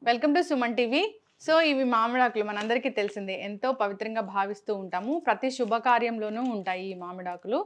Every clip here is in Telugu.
Welcome to Suman TV. So ఇవి మామిడాకులు మనందరికీ తెలిసిందే, ఎంతో పవిత్రంగా భావిస్తూ ఉంటాము. ప్రతి శుభకార్యంలోనూ ఉంటాయి ఈ మామిడాకులు.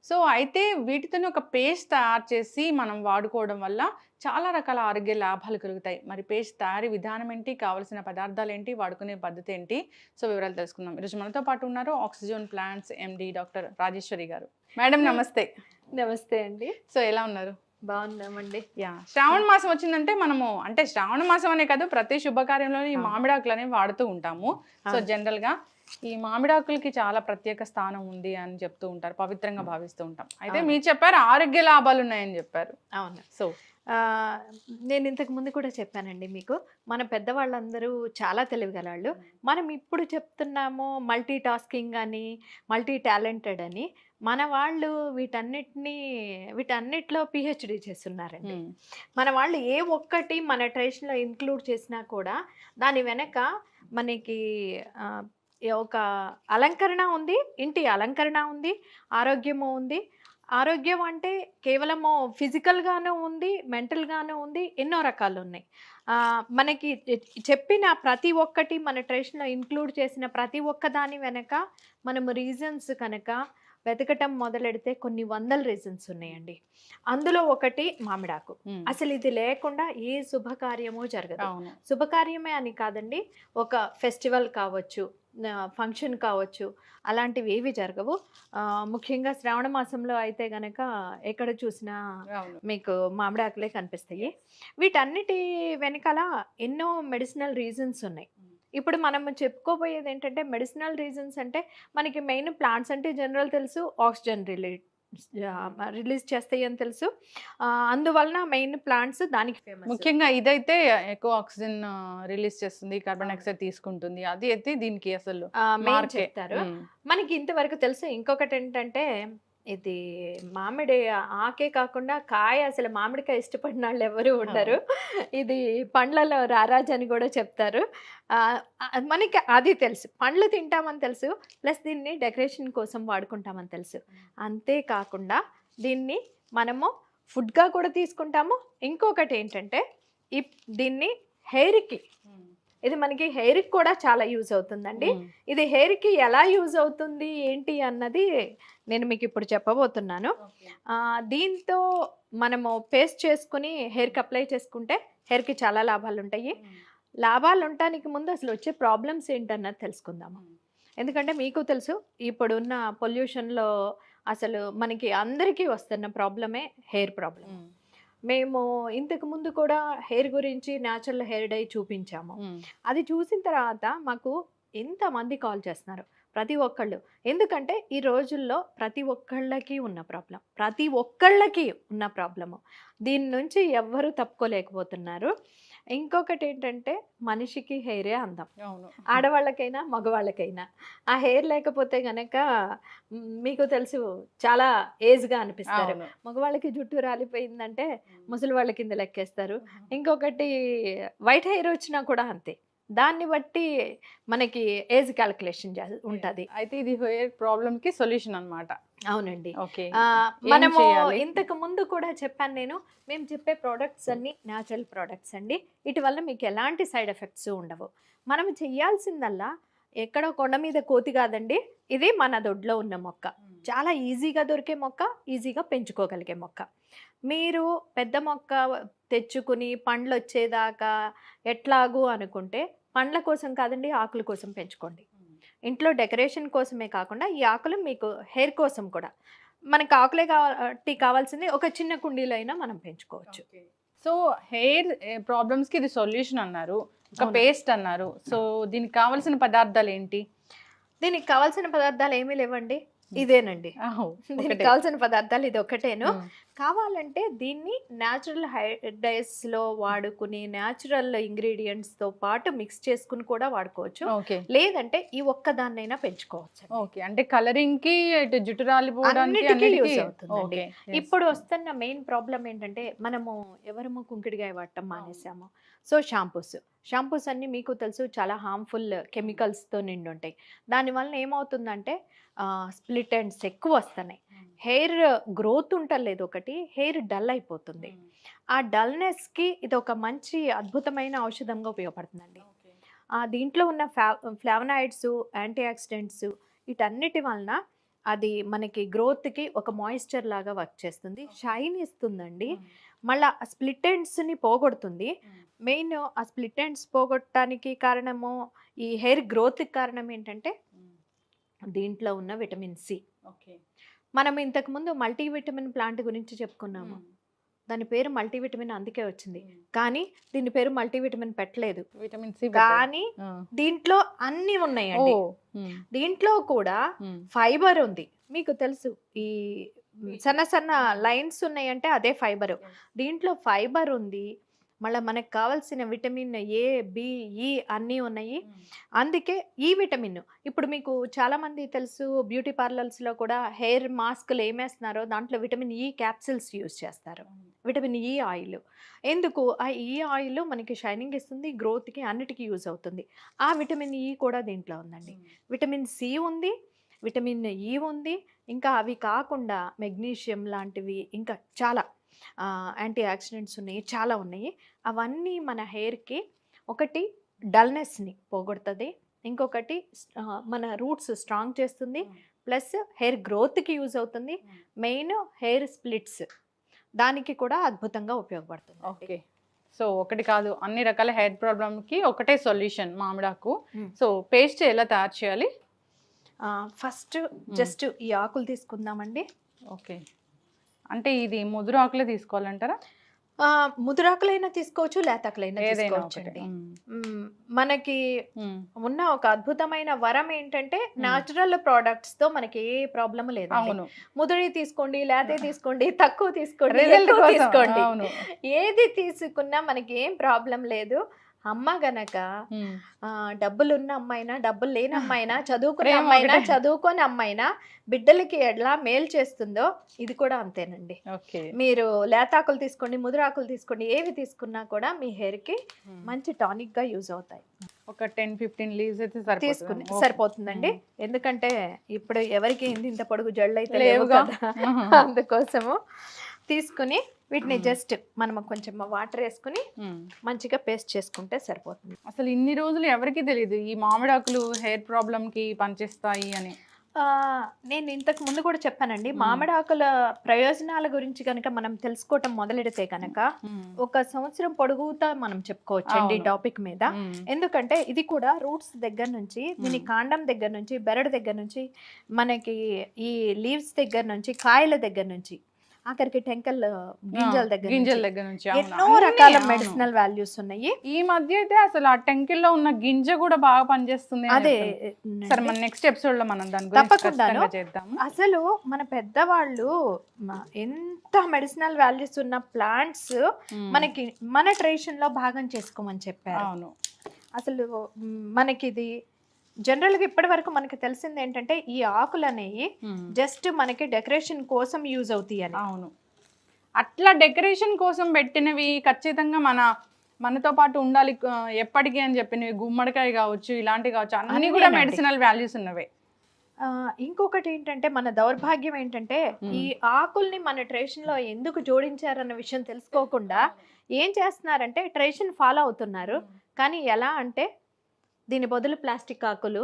సో అయితే వీటితోనే ఒక పేస్ట్ తయారు చేసి మనం వాడుకోవడం వల్ల చాలా రకాల ఆరోగ్య లాభాలు కలుగుతాయి. మరి పేస్ట్ తయారీ విధానం ఏంటి, కావాల్సిన పదార్థాలు ఏంటి, వాడుకునే పద్ధతి ఏంటి, సో వివరాలు తెలుసుకుందాం. ఈరోజు మనతో పాటు ఉన్నారు oxygen plants MD doctor Rajeshwari గారు. మేడం నమస్తే. నమస్తే అండి. సో ఎలా ఉన్నారు? బాగున్నామండి. శ్రావణ మాసం వచ్చిందంటే మనము అంటే శ్రావణ మాసం అనే కాదు, ప్రతి శుభకార్యంలో ఈ మామిడాకులు అనేవి వాడుతూ ఉంటాము. సో జనరల్ గా ఈ మామిడాకులకి చాలా ప్రత్యేక స్థానం ఉంది అని చెప్తూ ఉంటారు, పవిత్రంగా భావిస్తూ ఉంటాం. అయితే మీరు చెప్పారు ఆరోగ్య లాభాలు ఉన్నాయని చెప్పారు. అవును. సో నేను ఇంతకు ముందు కూడా చెప్పానండి మీకు, మన పెద్దవాళ్ళందరూ చాలా తెలివిగలవాళ్ళు. మనం ఇప్పుడు చెప్తున్నాము మల్టీ టాస్కింగ్ అని, మల్టీ టాలెంటెడ్ అని. మన వాళ్ళు వీటన్నిటిలో పిహెచ్డి చేస్తున్నారండి. మన వాళ్ళు ఏ ఒక్కటి మన ట్రెడిషన్లో ఇంక్లూడ్ చేసినా కూడా దాని వెనక మనకి ఒక అలంకరణ ఉంది, ఇంటి అలంకరణ ఉంది, ఆరోగ్యము ఉంది. ఆరోగ్యం అంటే కేవలము ఫిజికల్గాను ఉంది, మెంటల్గాను ఉంది, ఎన్నో రకాలు ఉన్నాయి. మనకి చెప్పిన ప్రతి ఒక్కటి మన ట్రెడిషన్లో ఇంక్లూడ్ చేసిన ప్రతి ఒక్క దాని వెనక మనము రీజన్స్ కనుక వెతకటం మొదలెడితే కొన్ని వందల రీజన్స్ ఉన్నాయండి. అందులో ఒకటి మామిడాకు. అసలు ఇది లేకుండా ఏ శుభకార్యమో జరగదు. శుభకార్యమే అని కాదండి, ఒక ఫెస్టివల్ కావచ్చు, ఫంక్షన్ కావచ్చు, అలాంటివి ఏవి జరగవు. ముఖ్యంగా శ్రావణ మాసంలో అయితే గనక ఎక్కడ చూసినా మీకు మామిడాకులే కనిపిస్తాయి. వీటన్నిటి వెనకాల ఎన్నో మెడిసినల్ రీజన్స్ ఉన్నాయి. ఇప్పుడు మనం చెప్పుకోబోయేది ఏంటంటే, మెడిసినల్ రీజన్స్ అంటే మనకి మెయిన్ ప్లాంట్స్ అంటే జనరల్ తెలుసు, ఆక్సిజన్ రిలీజ్ చేస్తాయి అని తెలుసు. అందువలన మెయిన్ ప్లాంట్స్ దానికి ఫేమస్. ముఖ్యంగా ఇదైతే ఎక్కువ ఆక్సిజన్ రిలీజ్ చేస్తుంది, కార్బన్ డైఆక్సైడ్ తీసుకుంటుంది. అది అయితే దీనికి అసలు చెప్తారు. మనకి ఇంతవరకు తెలుసు. ఇంకొకటి ఏంటంటే, ఇది మామిడి ఆకే కాకుండా కాయ, అసలు మామిడికాయ ఇష్టపడిన వాళ్ళు ఎవరు ఉండరు. ఇది పండ్లలో రారాజు అని కూడా చెప్తారు. మనకి అది తెలుసు, పండ్లు తింటామని తెలుసు, ప్లస్ దీన్ని డెకరేషన్ కోసం వాడుకుంటామని తెలుసు. అంతేకాకుండా దీన్ని మనము ఫుడ్గా కూడా తీసుకుంటాము. ఇంకొకటి ఏంటంటే, దీన్ని హెయిర్కి, ఇది మనకి హెయిర్కి కూడా చాలా యూజ్ అవుతుందండి. ఇది హెయిర్కి ఎలా యూజ్ అవుతుంది ఏంటి అన్నది నేను మీకు ఇప్పుడు చెప్పబోతున్నాను. దీంతో మనము పేస్ట్ చేసుకుని హెయిర్కి అప్లై చేసుకుంటే హెయిర్కి చాలా లాభాలు ఉంటాయి. లాభాలు ఉండటానికి ముందు అసలు వచ్చే ప్రాబ్లమ్స్ ఏంటన్నది తెలుసుకుందాము. ఎందుకంటే మీకు తెలుసు, ఇప్పుడున్న పొల్యూషన్లో అసలు మనకి అందరికీ వస్తున్న ప్రాబ్లమే హెయిర్ ప్రాబ్లం. మేము ఇంతకు ముందు కూడా హెయిర్ గురించి న్యాచురల్ హెయిర్ డై చూపించాము. అది చూసిన తర్వాత మాకు ఎంతమంది కాల్ చేస్తున్నారు, ప్రతి ఒక్కళ్ళు. ఎందుకంటే ఈ రోజుల్లో ప్రతి ఒక్కళ్ళకి ఉన్న ప్రాబ్లము, దీని నుంచి ఎవ్వరూ తప్పుకోలేకపోతున్నారు. ఇంకొకటి ఏంటంటే, మనిషికి హెయిరే అందం, ఆడవాళ్ళకైనా మగవాళ్ళకైనా. ఆ హెయిర్ లేకపోతే గనక మీకు తెలుసు చాలా ఏజ్గా అనిపిస్తారు. మగవాళ్ళకి జుట్టు రాలిపోయిందంటే ముసలి వాళ్ళ కింద లెక్కేస్తారు. ఇంకొకటి వైట్ హెయిర్ వచ్చినా కూడా అంతే. దాన్ని బట్టి మనకి ఏజ్ క్యాలిక్యులేషన్ ఉంటుంది. అయితే ఇది హెయిర్ ప్రాబ్లమ్కి సొల్యూషన్ అన్నమాట. అవునండి. మనము ఇంతకు ముందు కూడా చెప్పాను నేను, మేము చెప్పే ప్రోడక్ట్స్ అన్ని న్యాచురల్ ప్రోడక్ట్స్ అండి. వీటి వల్ల మీకు ఎలాంటి సైడ్ ఎఫెక్ట్స్ ఉండవు. మనం చెయ్యాల్సిందల్లా ఎక్కడో కొండ మీద కోతి కాదండి, ఇది మన దొడ్లో ఉన్న మొక్క. చాలా ఈజీగా దొరికే మొక్క, ఈజీగా పెంచుకోగలిగే మొక్క. మీరు పెద్ద మొక్క తెచ్చుకుని పండ్లు వచ్చేదాకా ఎట్లాగూ అనుకుంటే, పండ్ల కోసం కాదండి, ఆకుల కోసం పెంచుకోండి. ఇంట్లో డెకరేషన్ కోసమే కాకుండా ఈ ఆకులు మీకు హెయిర్ కోసం కూడా, మనకు ఆకులే కావాల్సింది ఒక చిన్న కుండీలో అయినా మనం పెంచుకోవచ్చు. సో హెయిర్ ప్రాబ్లమ్స్కి ఇది సొల్యూషన్ అన్నారు, ఒక పేస్ట్ అన్నారు. సో దీనికి కావాల్సిన పదార్థాలు ఏంటి? దీనికి కావాల్సిన పదార్థాలు ఏమీ లేవండి, ఇదేనండి. దీనికి కావాల్సిన పదార్థాలు ఇది ఒకటేను. కావాలంటే దీన్ని న్యాచురల్ హెయిర్ డైస్లో వాడుకుని న్యాచురల్ ఇంగ్రీడియంట్స్తో పాటు మిక్స్ చేసుకుని కూడా వాడుకోవచ్చు. లేదంటే ఈ ఒక్కదాన్నైనా పెంచుకోవచ్చు. ఓకే, అంటే కలరింగ్కి, జుట్టు రాలిపోవడానికి యూజ్ అవుతుంది. ఇప్పుడు వస్తున్న మెయిన్ ప్రాబ్లం ఏంటంటే, మనము ఎవరము కుంకుడికాయ వాడటం మానేసాము. సో షాంపూస్ అన్నీ మీకు తెలుసు చాలా హార్మ్ఫుల్ కెమికల్స్తో నిండి ఉంటాయి. దానివల్ల ఏమవుతుందంటే స్ప్లిట్ ఎండ్స్ ఎక్కువ వస్తున్నాయి. హెయిర్ గ్రోత్ ఉంటలేదు, ఒకటి హెయిర్ డల్ అయిపోతుంది. ఆ డల్నెస్కి ఇది ఒక మంచి అద్భుతమైన ఔషధంగా ఉపయోగపడుతుందండి. దీంట్లో ఉన్న ఫ్లావనాయిడ్స్, యాంటీ ఆక్సిడెంట్స్ వీటన్నిటి వలన అది మనకి గ్రోత్కి ఒక మాయిశ్చర్ లాగా వర్క్ చేస్తుంది, షైన్ ఇస్తుందండి. మళ్ళీ ఆ స్ప్లిట్ ఎండ్స్ని పోగొడుతుంది. మెయిన్ ఆ స్ప్లిట్ ఎండ్స్ పోగొట్టడానికి కారణము, ఈ హెయిర్ గ్రోత్కి కారణం ఏంటంటే దీంట్లో ఉన్న విటమిన్ సి. మనం ఇంతకుముందు మల్టీవిటమిన్ ప్లాంట్ గురించి చెప్పుకున్నాము. దాని పేరు మల్టీవిటమిన్ అందుకే వచ్చింది, కానీ దీని పేరు మల్టీవిటమిన్ పెట్టలేదు. విటమిన్ సి కానీ దీంట్లో అన్ని ఉన్నాయండి. దీంట్లో కూడా ఫైబర్ ఉంది. మీకు తెలుసు, ఈ సన్న సన్న లైన్స్ ఉన్నాయంటే అదే ఫైబర్. దీంట్లో ఫైబర్ ఉంది. మళ్ళీ మనకు కావాల్సిన విటమిన్ ఏ, బి, ఈ అన్నీ ఉన్నాయి. అందుకే ఈ విటమిన్ ఇప్పుడు మీకు చాలామంది తెలుసు, బ్యూటీ పార్లర్స్లో కూడా హెయిర్ మాస్క్లు ఏమేస్తున్నారో దాంట్లో విటమిన్ ఈ క్యాప్సిల్స్ యూజ్ చేస్తారు, విటమిన్ ఈ ఆయిల్. ఎందుకు? ఆ ఈ ఆయిల్ మనకి షైనింగ్ ఇస్తుంది, గ్రోత్కి అన్నిటికీ యూజ్ అవుతుంది. ఆ విటమిన్ ఈ కూడా దీంట్లో ఉందండి. విటమిన్ సి ఉంది, విటమిన్ ఈ ఉంది, ఇంకా అవి కాకుండా మెగ్నీషియం లాంటివి ఇంకా చాలా యాంటీ ఆక్సిడెంట్స్ ఉన్నాయి, చాలా ఉన్నాయి. అవన్నీ మన హెయిర్కి ఒకటి డల్నెస్ని పోగొడుతుంది, ఇంకొకటి మన రూట్స్ స్ట్రాంగ్ చేస్తుంది, ప్లస్ హెయిర్ గ్రోత్కి యూజ్ అవుతుంది. మెయిన్ హెయిర్ స్ప్లిట్స్ దానికి కూడా అద్భుతంగా ఉపయోగపడుతుంది. ఓకే, సో ఒకటి కాదు, అన్ని రకాల హెయిర్ ప్రాబ్లమ్కి ఒకటే సొల్యూషన్ మామిడాకు. సో పేస్ట్ ఎలా తయారు చేయాలి? ఫస్ట్ జస్ట్ ఈ ఆకులు తీసుకుందామండి. ఓకే, అంటే ఇది ముదురు ఆకులే తీసుకోవాలంటారా? ముదురాకులైనా తీసుకోవచ్చు, లేతాకులైనా తీసుకోవచ్చు అండి. మనకి ఉన్న ఒక అద్భుతమైన వరం ఏంటంటే న్యాచురల్ ప్రోడక్ట్స్ తో మనకి ఏ ప్రాబ్లం లేదు. ముదురి తీసుకోండి, లేతే తీసుకోండి, తక్కువ తీసుకోండి, తీసుకోండి, ఏది తీసుకున్నా మనకి ఏం ప్రాబ్లం లేదు. అమ్మ గనక డబ్బులున్న అమ్మాయినా, డబ్బులు లేని అమ్మాయినా, చదువుకునే అమ్మాయినా, చదువుకోని అమ్మాయినా బిడ్డలకి ఎలా మేలు చేస్తుందో ఇది కూడా అంతేనండి. మీరు లేతాకులు తీసుకోండి, ముదురాకులు తీసుకోండి, ఏవి తీసుకున్నా కూడా మీ హెయిర్ కి మంచి టానిక్ గా యూజ్ అవుతాయి. ఒక 10-15 లీవ్స్ అయితే తీసుకుని సరిపోతుందండి. ఎందుకంటే ఇప్పుడు ఎవరికి ఇంత పొడుగు జళ్ళు అయితే లేవు కదా, అందుకోసము తీసుకుని వీటిని జస్ట్ మనం కొంచెం వాటర్ వేసుకుని మంచిగా పేస్ట్ చేసుకుంటే సరిపోతుంది. అసలు ఇన్ని రోజులు ఎవరికి తెలియదు ఈ మామిడాకులు హెయిర్ ప్రాబ్లమ్ కి పనిచేస్తాయి అని. నేను ఇంతకు ముందు కూడా చెప్పానండి, మామిడాకుల ప్రయోజనాల గురించి కనుక మనం తెలుసుకోవటం మొదలెడితే కనుక ఒక సంవత్సరం పొడుగుతా మనం చెప్పుకోవచ్చు అండి ఈ టాపిక్ మీద. ఎందుకంటే ఇది కూడా రూట్స్ దగ్గర నుంచి, దీని కాండం దగ్గర నుంచి, బెరడు దగ్గర నుంచి, మనకి ఈ లీవ్స్ దగ్గర నుంచి, కాయల దగ్గర నుంచి, ఆఖరికి టెంకల్ గింజల దగ్గర నుంచి ఎన్నో రకాల మెడిసినల్ వాల్యూస్ ఉన్నాయి. ఈ మధ్య అయితే అసలు ఆ టెంకిల్లో ఉన్న గింజ కూడా బాగా పనిచేస్తుంది. అదే సరే, మన నెక్స్ట్ ఎపిసోడ్ లో మనం దాని తప్పకుండా చేద్దాం. అసలు మన పెద్దవాళ్ళు ఎంత మెడిసినల్ వాల్యూస్ ఉన్న ప్లాంట్స్ మనకి మన ట్రెడిషన్ లో భాగం చేసుకోమని చెప్పారు. అవును, అసలు మనకి ఇది జనరల్ గా ఇప్పటి వరకు మనకి తెలిసింది ఏంటంటే ఈ ఆకులు అనేవి జస్ట్ మనకి డెకరేషన్ కోసం యూజ్ అవుతాయి అని. అవును, అట్లా డెకరేషన్ కోసం పెట్టినవి ఖచ్చితంగా మనతో పాటు ఉండాలి ఎప్పటికీ అని చెప్పినవి, గుమ్మడికాయ కావచ్చు, ఇలాంటివి కావచ్చు, అన్ని కూడా మెడిసినల్ వాల్యూస్ ఉన్నవే. ఇంకొకటి ఏంటంటే మన దౌర్భాగ్యం ఏంటంటే ఈ ఆకుల్ని మన ట్రెడిషన్ లో ఎందుకు జోడించారన్న విషయం తెలుసుకోకుండా ఏం చేస్తున్నారంటే ట్రెడిషన్ ఫాలో అవుతున్నారు. కానీ ఎలా అంటే దీని బదులు ప్లాస్టిక్ ఆకులు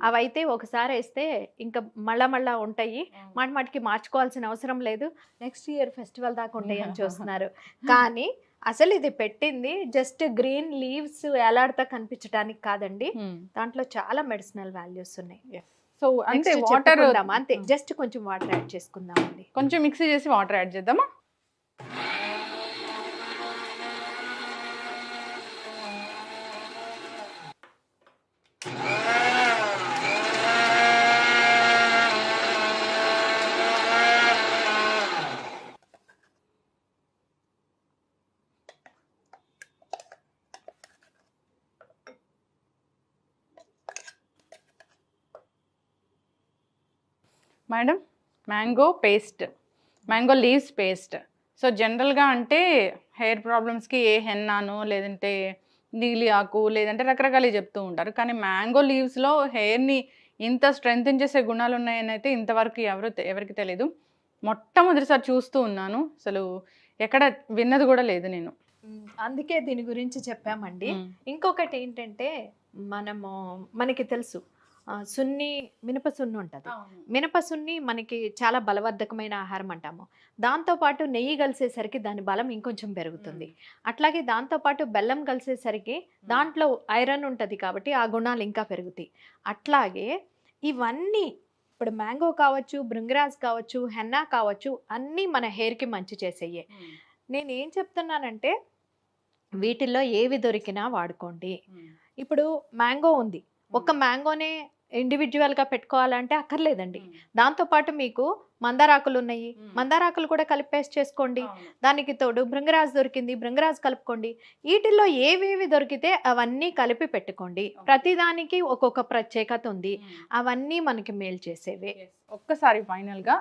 అవైతే ఒకసారి వేస్తే ఇంకా మళ్ళా ఉంటాయి, మాటికి మార్చుకోవాల్సిన అవసరం లేదు, నెక్స్ట్ ఇయర్ ఫెస్టివల్ దాకా ఉంటాయి అని చూస్తున్నారు. కానీ అసలు ఇది పెట్టింది జస్ట్ గ్రీన్ లీవ్స్ ఎలాడుతా కనిపించడానికి కాదండి, దాంట్లో చాలా మెడిసినల్ వాల్యూస్ ఉన్నాయి. సో అంతే, వాటర్ అంతే, జస్ట్ కొంచెం వాటర్ యాడ్ చేసుకుందామండి. కొంచెం మిక్సీ చేసి వాటర్ యాడ్ చేద్దామా? Madam, mango paste, mango leaves paste. So జనరల్గా అంటే హెయిర్ ప్రాబ్లమ్స్కి ఏ హెన్నాను, లేదంటే నీలి ఆకు, లేదంటే రకరకాలు చెప్తూ ఉంటారు. కానీ మ్యాంగో లీవ్స్లో హెయిర్ని ఇంత స్ట్రెంగ్తెన్ చేసే గుణాలు ఉన్నాయని అయితే ఇంతవరకు ఎవరికి తెలియదు. మొట్టమొదటిసారి చూస్తూ ఉన్నాను. అసలు ఎక్కడ విన్నది కూడా లేదు నేను. అందుకే దీని గురించి చెప్పామండి. ఇంకొకటి ఏంటంటే మనకి తెలుసు మినప సున్ని ఉంటుంది. మినప సున్ని మనకి చాలా బలవర్ధకమైన ఆహారం అంటాము. దాంతోపాటు నెయ్యి కలిసేసరికి దాని బలం ఇంకొంచెం పెరుగుతుంది. అట్లాగే దాంతోపాటు బెల్లం కలిసేసరికి దాంట్లో ఐరన్ ఉంటుంది కాబట్టి ఆ గుణాలు ఇంకా పెరుగుతాయి. అట్లాగే ఇవన్నీ ఇప్పుడు మ్యాంగో కావచ్చు, భృంగరాజ్ కావచ్చు, హెన్నా కావచ్చు, అన్నీ మన హెయిర్కి మంచి చేసేయే. నేను ఏం చెప్తున్నానంటే వీటిల్లో ఏవి దొరికినా వాడుకోండి. ఇప్పుడు మ్యాంగో ఉంది, ఒక మ్యాంగోనే ఇండివిజువల్గా పెట్టుకోవాలంటే అక్కర్లేదండి. దాంతోపాటు మీకు మందారాకులు ఉన్నాయి, మందారాకులు కూడా కలిపి పేస్ట్ చేసుకోండి. దానికి తోడు భృంగరాజ్ దొరికింది, భృంగరాజ్ కలుపుకోండి. వీటిల్లో ఏవేవి దొరికితే అవన్నీ కలిపి పెట్టుకోండి. ప్రతిదానికి ఒక్కొక్క ప్రత్యేకత ఉంది, అవన్నీ మనకి మేలు చేసేవే. ఒక్కసారి ఫైనల్గా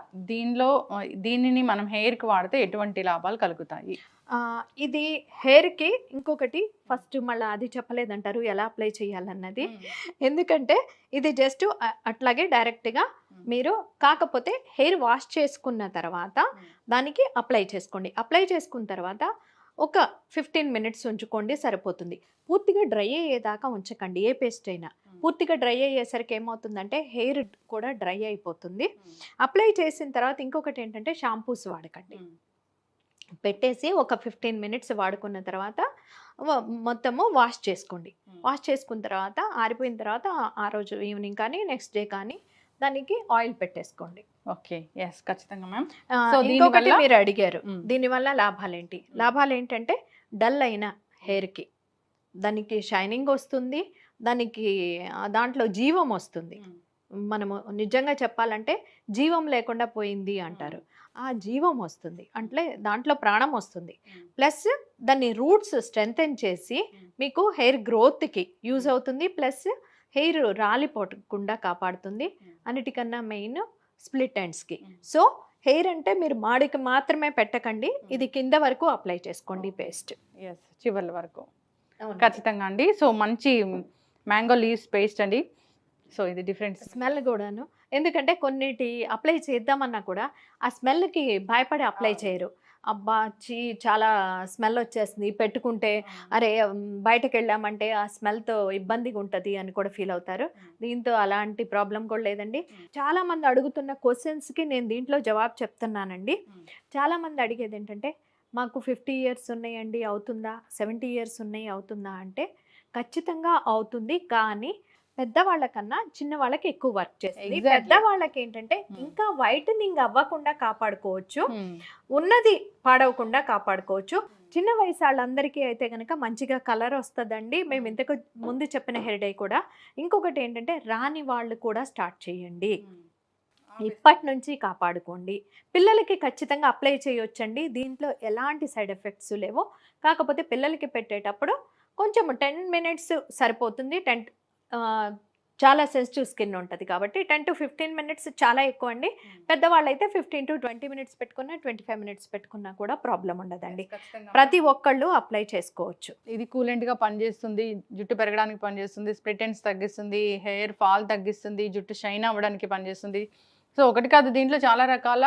దీనిని మనం హెయిర్కి వాడితే ఎటువంటి లాభాలు కలుగుతాయి? ఇది హెయిర్కి ఇంకొకటి ఫస్ట్ మళ్ళీ అది చెప్పలేదంటారు ఎలా అప్లై చేయాలన్నది. ఎందుకంటే ఇది జస్ట్ అట్లాగే డైరెక్ట్గా మీరు కాకపోతే హెయిర్ వాష్ చేసుకున్న తర్వాత దానికి అప్లై చేసుకోండి. అప్లై చేసుకున్న తర్వాత ఒక 15 minutes ఉంచుకోండి, సరిపోతుంది. పూర్తిగా డ్రై అయ్యేదాకా ఉంచకండి ఏ పేస్ట్ అయినా. పూర్తిగా డ్రై అయ్యేసరికి ఏమవుతుందంటే హెయిర్ కూడా డ్రై అయిపోతుంది. అప్లై చేసిన తర్వాత ఇంకొకటి ఏంటంటే షాంపూస్ వాడకండి. పెట్టేసి ఒక 15 minutes వాడుకున్న తర్వాత మొత్తము వాష్ చేసుకోండి. వాష్ చేసుకున్న తర్వాత ఆరిపోయిన తర్వాత ఆ రోజు ఈవినింగ్ కానీ నెక్స్ట్ డే కానీ దానికి ఆయిల్ పెట్టేసుకోండి. ఓకే, ఎస్, ఖచ్చితంగా మ్యామ్. ఇంకొకటి మీరు అడిగారు దీనివల్ల లాభాలేంటి. లాభాలు ఏంటంటే డల్ అయిన హెయిర్కి దానికి షైనింగ్ వస్తుంది, దానికి దాంట్లో జీవం వస్తుంది. మనము నిజంగా చెప్పాలంటే జీవం లేకుండా పోయింది అంటారు, ఆ జీవం వస్తుంది అంటే దాంట్లో ప్రాణం వస్తుంది. ప్లస్ దాన్ని రూట్స్ స్ట్రెంథెన్ చేసి మీకు హెయిర్ గ్రోత్కి యూజ్ అవుతుంది. ప్లస్ హెయిర్ రాలిపోకుండా కాపాడుతుంది. అన్నిటికన్నా మెయిన్ స్ప్లిట్ ఎండ్స్కి. సో హెయిర్ అంటే మీరు మాడికి మాత్రమే పెట్టకండి, ఇది కింద వరకు అప్లై చేసుకోండి పేస్ట్. ఎస్, చివర్ల వరకు ఖచ్చితంగా అండి. సో మంచి మ్యాంగో లీవ్స్ పేస్ట్ అండి. సో ఇది డిఫరెంట్ స్మెల్ కూడాను, ఎందుకంటే కొన్నిటి అప్లై చేద్దామన్నా కూడా ఆ స్మెల్కి భయపడి అప్లై చేయరు. అబ్బా చాలా స్మెల్ వచ్చేస్తుంది పెట్టుకుంటే, అరే బయటకు వెళ్ళామంటే ఆ స్మెల్తో ఇబ్బందిగా ఉంటుంది అని కూడా ఫీల్ అవుతారు. దీంతో అలాంటి ప్రాబ్లం కూడా లేదండి. చాలామంది అడుగుతున్న క్వశ్చన్స్కి నేను దీంట్లో జవాబు చెప్తున్నానండి. చాలామంది అడిగేది ఏంటంటే మాకు 50 years ఉన్నాయండి అవుతుందా, 70 years ఉన్నాయి అవుతుందా అంటే ఖచ్చితంగా అవుతుంది. కానీ పెద్దవాళ్ళకన్నా చిన్న వాళ్ళకి ఎక్కువ వర్క్ చేస్తుంది. పెద్దవాళ్ళకి ఏంటంటే ఇంకా వైటనింగ్ అవ్వకుండా కాపాడుకోవచ్చు, ఉన్నది పాడవకుండా కాపాడుకోవచ్చు. చిన్న వయసు వాళ్ళందరికీ అయితే కనుక మంచిగా కలర్ వస్తుందండి. మేము ఇంతకు ముందు చెప్పిన హెయిర్ డై కూడా. ఇంకొకటి ఏంటంటే రాని వాళ్ళు కూడా స్టార్ట్ చేయండి, ఇప్పటి నుంచి కాపాడుకోండి. పిల్లలకి ఖచ్చితంగా అప్లై చేయొచ్చండి, దీంట్లో ఎలాంటి సైడ్ ఎఫెక్ట్స్ లేవు. కాకపోతే పిల్లలకి పెట్టేటప్పుడు కొంచెం 10 minutes సరిపోతుంది. చాలా సెన్సిటివ్ స్కిన్ ఉంటుంది కాబట్టి 10 to 15 minutes చాలా ఎక్కువ అండి. పెద్దవాళ్ళు అయితే 15 to 20 minutes పెట్టుకున్నా 25 minutes పెట్టుకున్నా కూడా ప్రాబ్లం ఉండదండి. ప్రతి ఒక్కళ్ళు అప్లై చేసుకోవచ్చు. ఇది కూలెంట్గా పనిచేస్తుంది, జుట్టు పెరగడానికి పనిచేస్తుంది, స్ప్లిట్ ఎండ్స్ తగ్గిస్తుంది, హెయిర్ ఫాల్ తగ్గిస్తుంది, జుట్టు షైన్ అవ్వడానికి పనిచేస్తుంది. సో ఒకటి కాదు, దీంట్లో చాలా రకాల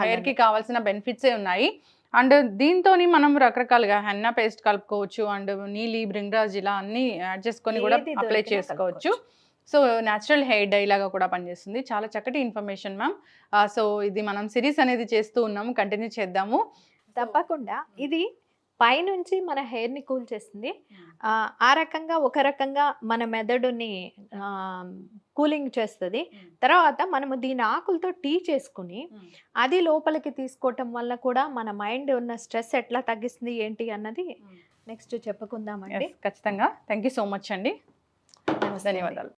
హెయిర్కి కావాల్సిన బెనిఫిట్సే ఉన్నాయి. అండ్ దీంతో మనం రకరకాలుగా హెన్నా పేస్ట్ కలుపుకోవచ్చు, అండ్ నీలి భృంగరాజ్ ఇలా అన్ని యాడ్ చేసుకొని కూడా అప్లై చేసుకోవచ్చు. సో న్యాచురల్ హెయిర్ డై లాగా కూడా పనిచేస్తుంది. చాలా చక్కటి ఇన్ఫర్మేషన్ మ్యామ్. సో ఇది మనం సిరీస్ అనేది చేస్తూ ఉన్నాము, కంటిన్యూ చేద్దాము తప్పకుండా. ఇది పైనుంచి మన హెయిర్ని కూల్ చేస్తుంది, ఆ రకంగా ఒక రకంగా మన మెదడుని కూలింగ్ చేస్తుంది. తర్వాత మనము దీని ఆకులతో టీ చేసుకుని అది లోపలికి తీసుకోవటం వల్ల కూడా మన మైండ్ ఉన్న స్ట్రెస్ ఎట్లా తగ్గిస్తుంది ఏంటి అన్నది నెక్స్ట్ చెప్పుకుందామండి. ఖచ్చితంగా. థ్యాంక్ యూ సో మచ్ అండి, ధన్యవాదాలు.